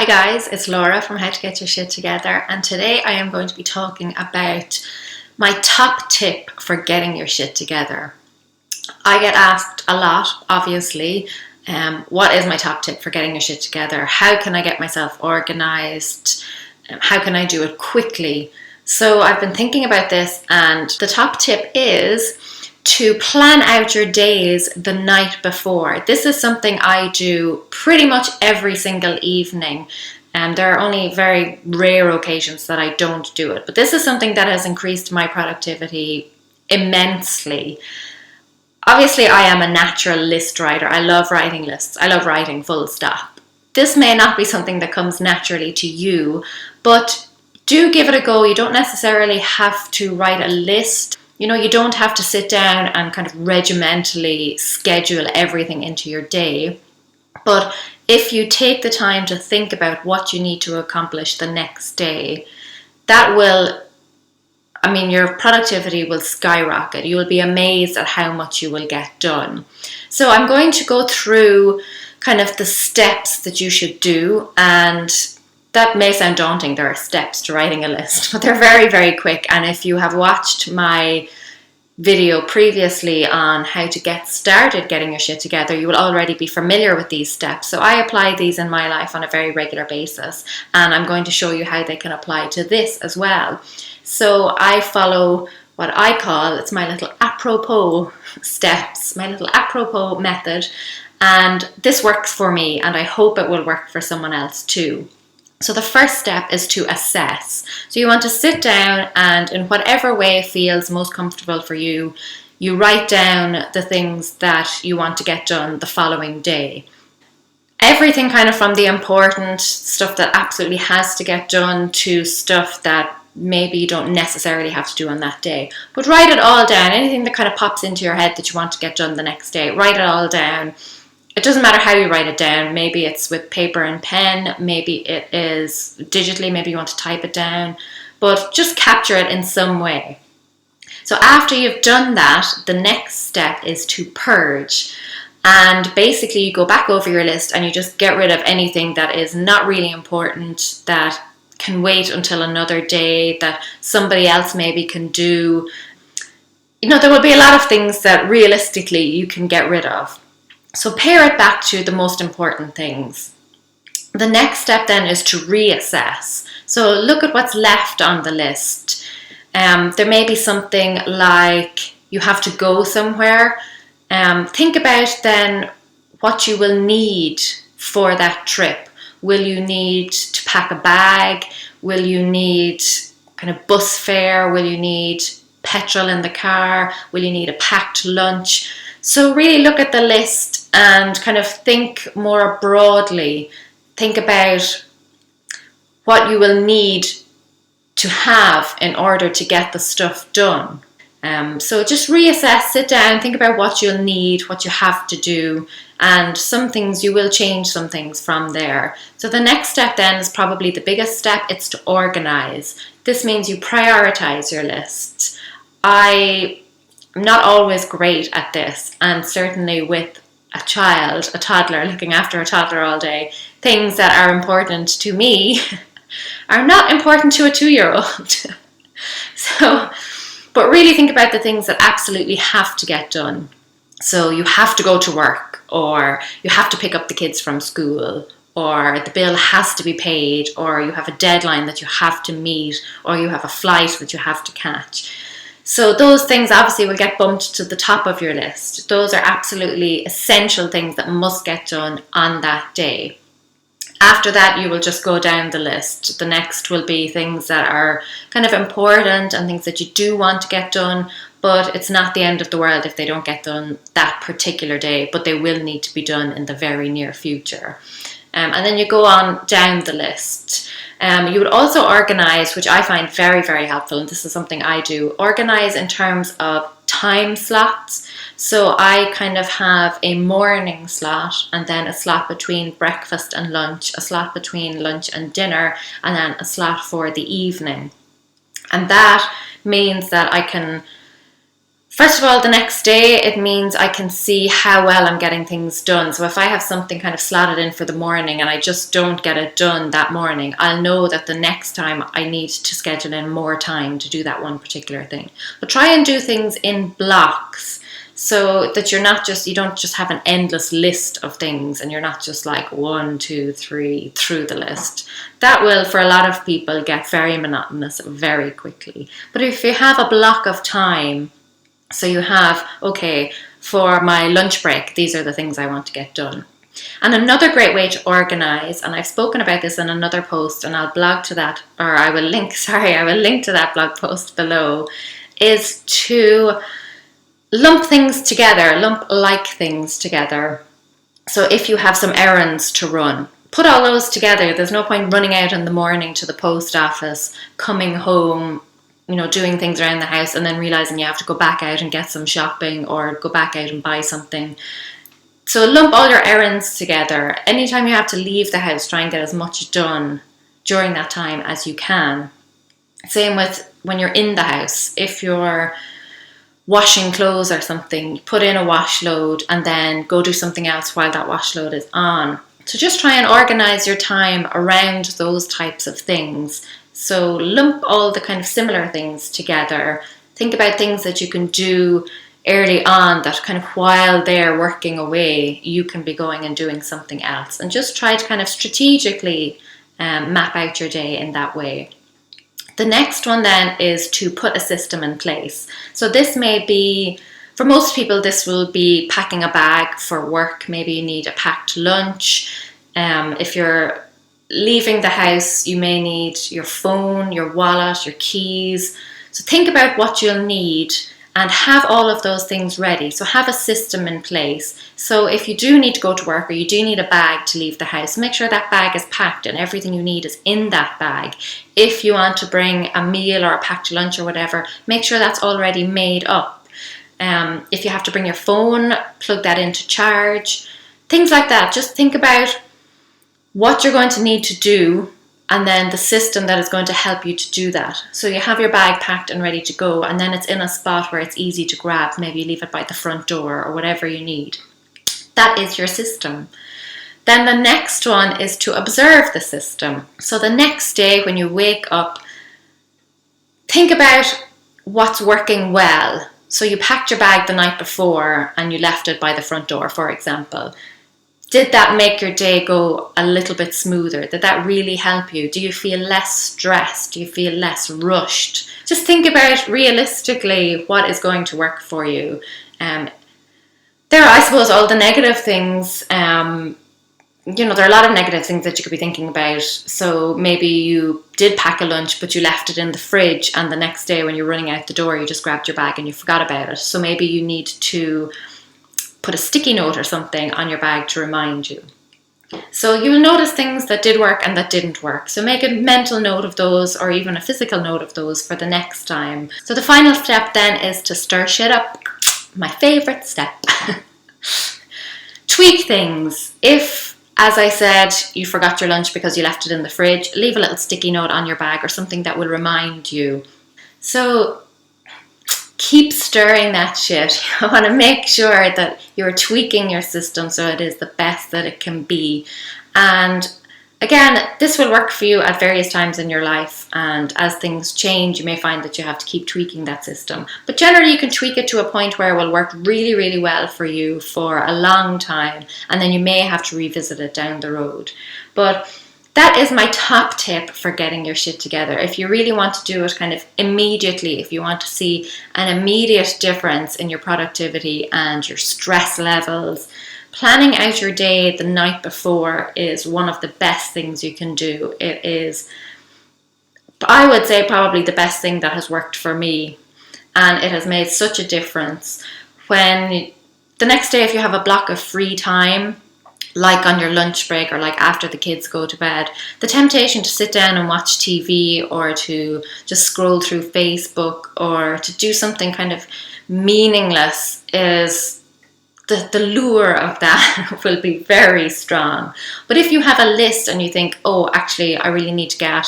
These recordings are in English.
Hi guys, it's Laura from How to Get Your Shit Together, and today I am going to be talking about my top tip for getting your shit together. I get asked a lot, obviously, what is my top tip for getting your shit together? How can I get myself organized? How can I do it quickly? So I've been thinking about this, and the top tip is to plan out your days the night before. This is something I do pretty much every single evening, and there are only very rare occasions that I don't do it. But this is something that has increased my productivity immensely. Obviously, I am a natural list writer. I love writing lists. I love writing full stop. This may not be something that comes naturally to you, but do give it a go. You don't necessarily have to write a list. You don't have to sit down and kind of regimentally schedule everything into your day. But if you take the time to think about what you need to accomplish the next day, your productivity will skyrocket. You will be amazed at how much you will get done. So I'm going to go through kind of the steps that you should do, and that may sound daunting. There are steps to writing a list, but they're very, very quick. And if you have watched my video previously on how to get started getting your shit together, you will already be familiar with these steps. So I apply these in my life on a very regular basis, and I'm going to show you how they can apply to this as well. So I follow what I call, it's my little apropos steps, my little apropos method, and this works for me, and I hope it will work for someone else too. So the first step is to assess. So you want to sit down and, in whatever way feels most comfortable for you, you write down the things that you want to get done the following day. Everything kind of from the important stuff that absolutely has to get done to stuff that maybe you don't necessarily have to do on that day. But write it all down. Anything that kind of pops into your head that you want to get done the next day, write it all down. It doesn't matter how you write it down. Maybe it's with paper and pen, maybe it is digitally, maybe you want to type it down, but just capture it in some way. So after you've done that, the next step is to purge. And basically you go back over your list and you just get rid of anything that is not really important, that can wait until another day, that somebody else maybe can do. There will be a lot of things that realistically you can get rid of. So pare it back to the most important things. The next step then is to reassess. So look at what's left on the list. There may be something like you have to go somewhere. Think about then what you will need for that trip. Will you need to pack a bag? Will you need kind of bus fare? Will you need petrol in the car? Will you need a packed lunch? So really look at the list and kind of think more broadly. Think about what you will need to have in order to get the stuff done. So just reassess, sit down, think about what you'll need, what you have to do, and some things you will change some things from there. So the next step then is probably the biggest step. It's to organize. This means you prioritize your lists. I'm not always great at this, and certainly with a toddler, looking after a toddler all day, things that are important to me are not important to a 2-year-old. But really think about the things that absolutely have to get done. So you have to go to work, or you have to pick up the kids from school, or the bill has to be paid, or you have a deadline that you have to meet, or you have a flight that you have to catch. So those things obviously will get bumped to the top of your list. Those are absolutely essential things that must get done on that day. After that, you will just go down the list. The next will be things that are kind of important and things that you do want to get done, but it's not the end of the world if they don't get done that particular day, but they will need to be done in the very near future. And then you go on down the list. You would also organize, which I find very, very helpful, and this is something I do, organize in terms of time slots. So I kind of have a morning slot, and then a slot between breakfast and lunch, a slot between lunch and dinner, and then a slot for the evening. And that means that I can First of all, the next day, it means I can see how well I'm getting things done. So if I have something kind of slotted in for the morning and I just don't get it done that morning, I'll know that the next time I need to schedule in more time to do that one particular thing. But try and do things in blocks so that you don't just have an endless list of things and you're not just like 1, 2, 3 through the list. That will, for a lot of people, get very monotonous very quickly. But if you have a block of time, so you have, okay, for my lunch break, these are the things I want to get done. And another great way to organize, and I've spoken about this in another post, and I'll blog to that, or I will link to that blog post below, is to lump things together, lump like things together. So if you have some errands to run, put all those together. There's no point running out in the morning to the post office, coming home, doing things around the house and then realizing you have to go back out and get some shopping or go back out and buy something. So lump all your errands together. Anytime you have to leave the house, try and get as much done during that time as you can. Same with when you're in the house. If you're washing clothes or something, put in a wash load and then go do something else while that wash load is on. So just try and organize your time around those types of things. So lump all the kind of similar things together. Think about things that you can do early on that kind of while they're working away, you can be going and doing something else. And just try to kind of strategically map out your day in that way. The next one then is to put a system in place. So this may be, for most people, this will be packing a bag for work. Maybe you need a packed lunch. If you're leaving the house, you may need your phone, your wallet, your keys. So think about what you'll need and have all of those things ready. So have a system in place. So if you do need to go to work or you do need a bag to leave the house, make sure that bag is packed and everything you need is in that bag. If you want to bring a meal or a packed lunch or whatever, make sure that's already made up. If you have to bring your phone, plug that into charge. Things like that. Just think about what you're going to need to do and then the system that is going to help you to do that. So you have your bag packed and ready to go, and then it's in a spot where it's easy to grab. Maybe you leave it by the front door or whatever you need. That is your system. Then the next one is to observe the system. So the next day when you wake up, think about what's working well. So you packed your bag the night before and you left it by the front door, for example. Did that make your day go a little bit smoother? Did that really help you? Do you feel less stressed? Do you feel less rushed? Just think about realistically what is going to work for you. There are, I suppose, all the negative things. There are a lot of negative things that you could be thinking about. So maybe you did pack a lunch, but you left it in the fridge, and the next day when you're running out the door, you just grabbed your bag and you forgot about it. So maybe you need to put a sticky note or something on your bag to remind you. So you will notice things that did work and that didn't work. So make a mental note of those or even a physical note of those for the next time. So the final step then is to stir shit up. My favorite step. Tweak things. If, as I said, you forgot your lunch because you left it in the fridge, leave a little sticky note on your bag or something that will remind you. So keep stirring that shit. You want to make sure that you're tweaking your system so it is the best that it can be. And again, this will work for you at various times in your life. And as things change, you may find that you have to keep tweaking that system. But generally, you can tweak it to a point where it will work really, really well for you for a long time. And then you may have to revisit it down the road. But that is my top tip for getting your shit together. If you really want to do it kind of immediately, if you want to see an immediate difference in your productivity and your stress levels, planning out your day the night before is one of the best things you can do. It is, I would say, probably the best thing that has worked for me. And it has made such a difference. When the next day, if you have a block of free time, like on your lunch break or like after the kids go to bed, the temptation to sit down and watch TV or to just scroll through Facebook or to do something kind of meaningless is the lure of that will be very strong. But if you have a list and you think, oh, actually, I really need to get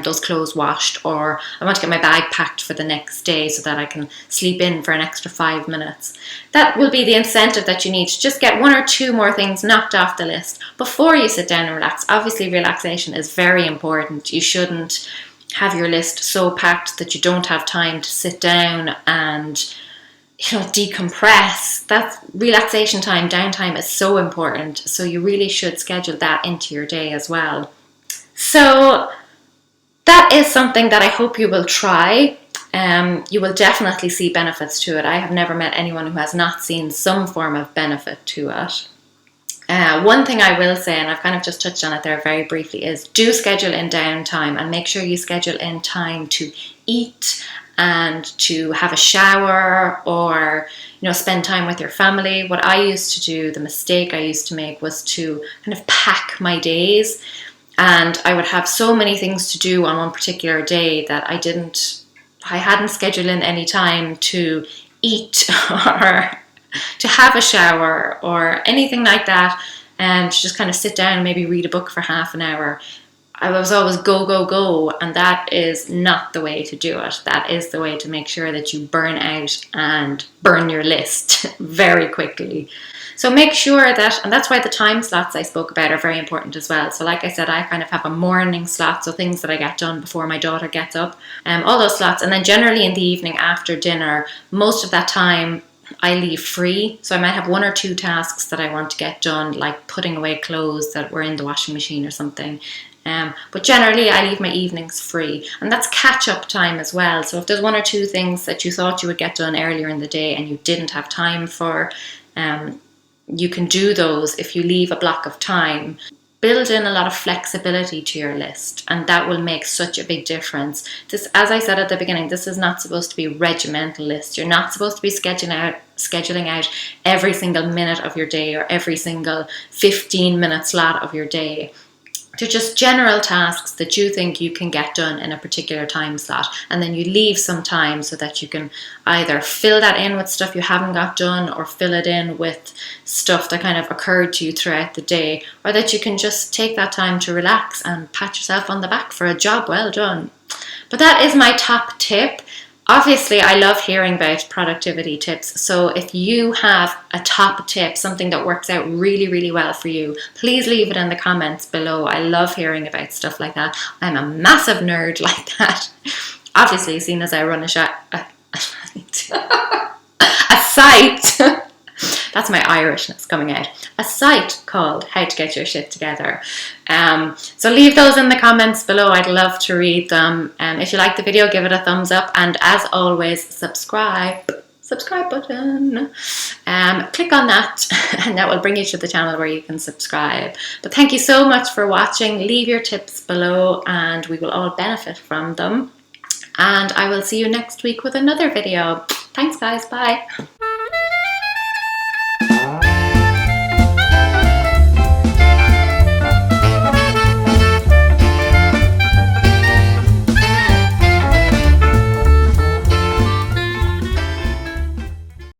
those clothes washed, or I want to get my bag packed for the next day so that I can sleep in for an extra 5 minutes, that will be the incentive that you need to just get 1 or 2 more things knocked off the list before you sit down and relax. Obviously, relaxation is very important. You shouldn't have your list so packed that you don't have time to sit down and decompress. That relaxation time, downtime is so important. So you really should schedule that into your day as well. So that is something that I hope you will try. You will definitely see benefits to it. I have never met anyone who has not seen some form of benefit to it. One thing I will say, and I've kind of just touched on it there very briefly, is do schedule in downtime, and make sure you schedule in time to eat and to have a shower, or spend time with your family. What I used to do, the mistake I used to make, was to kind of pack my days, and I would have so many things to do on one particular day that I hadn't scheduled in any time to eat or to have a shower or anything like that, and to just kind of sit down and maybe read a book for half an hour. I was always go, go, go, and that is not the way to do it. That is the way to make sure that you burn out and burn your list very quickly. So make sure that, and that's why the time slots I spoke about are very important as well. So like I said, I kind of have a morning slot, so things that I get done before my daughter gets up, all those slots. And then generally in the evening after dinner, most of that time I leave free. So I might have 1 or 2 tasks that I want to get done, like putting away clothes that were in the washing machine or something. But generally I leave my evenings free, and that's catch-up time as well. So if there's 1 or 2 things that you thought you would get done earlier in the day and you didn't have time for, you can do those if you leave a block of time. Build in a lot of flexibility to your list, and that will make such a big difference. This, as I said at the beginning, this is not supposed to be a regimental list. You're not supposed to be scheduling out every single minute of your day or every single 15-minute slot of your day. They're just general tasks that you think you can get done in a particular time slot, and then you leave some time so that you can either fill that in with stuff you haven't got done, or fill it in with stuff that kind of occurred to you throughout the day, or that you can just take that time to relax and pat yourself on the back for a job well done. But that is my top tip. Obviously, I love hearing about productivity tips. So if you have a top tip, something that works out really, really well for you, please leave it in the comments below. I love hearing about stuff like that. I'm a massive nerd like that. Obviously, seeing as I run a site. That's my Irishness coming out. A site called How to Get Your Shit Together. So leave those in the comments below. I'd love to read them. If you like the video, give it a thumbs up. And as always, subscribe button. Click on that and that will bring you to the channel where you can subscribe. But thank you so much for watching. Leave your tips below and we will all benefit from them. And I will see you next week with another video. Thanks guys, bye.